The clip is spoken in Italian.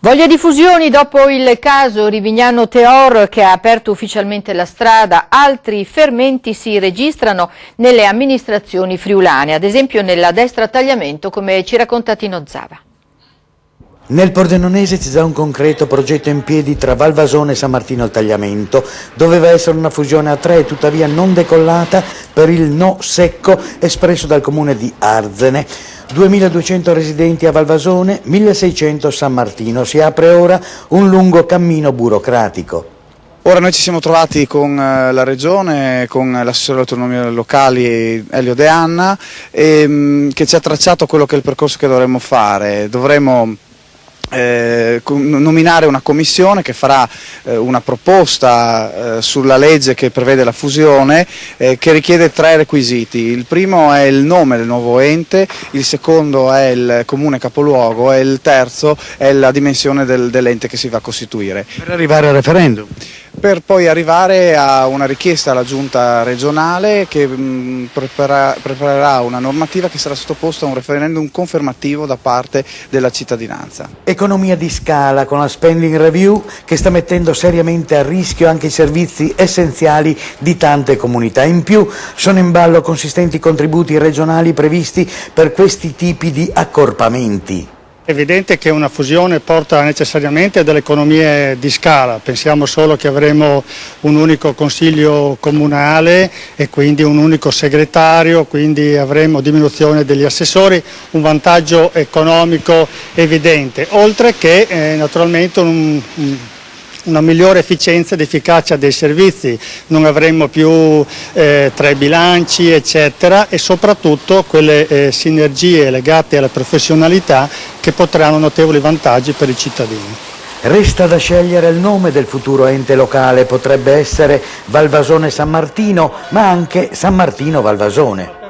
Voglia di fusioni dopo il caso Rivignano Teor che ha aperto ufficialmente la strada, altri fermenti si registrano nelle amministrazioni friulane, ad esempio nella destra tagliamento, come ci racconta Tino Zava. Nel Pordenonese c'è già un concreto progetto in piedi tra Valvasone e San Martino al Tagliamento. Doveva essere una fusione a tre, tuttavia non decollata per il no secco espresso dal comune di Arzene. 2200 residenti a Valvasone, 1600 a San Martino. Si apre ora un lungo cammino burocratico. Ora noi ci siamo trovati con la Regione, con l'assessore all'autonomia locali Elio De Anna, che ci ha tracciato quello che è il percorso che dovremmo fare. Dovremmo nominare una commissione che farà una proposta sulla legge che prevede la fusione, che richiede tre requisiti. Il primo è il nome del nuovo ente, il secondo è il comune capoluogo e il terzo è la dimensione dell'ente che si va a costituire. Per arrivare al referendum? Per poi arrivare a una richiesta alla giunta regionale che preparerà una normativa che sarà sottoposta a un referendum confermativo da parte della cittadinanza. Economia di scala con la spending review che sta mettendo seriamente a rischio anche i servizi essenziali di tante comunità. In più sono in ballo consistenti contributi regionali previsti per questi tipi di accorpamenti. È evidente che una fusione porta necessariamente a delle economie di scala, pensiamo solo che avremo un unico consiglio comunale e quindi un unico segretario, quindi avremo diminuzione degli assessori, un vantaggio economico evidente, oltre che naturalmente una migliore efficienza ed efficacia dei servizi, non avremo più tre bilanci eccetera, e soprattutto quelle sinergie legate alla professionalità che porteranno notevoli vantaggi per i cittadini. Resta da scegliere il nome del futuro ente locale, potrebbe essere Valvasone San Martino, ma anche San Martino Valvasone.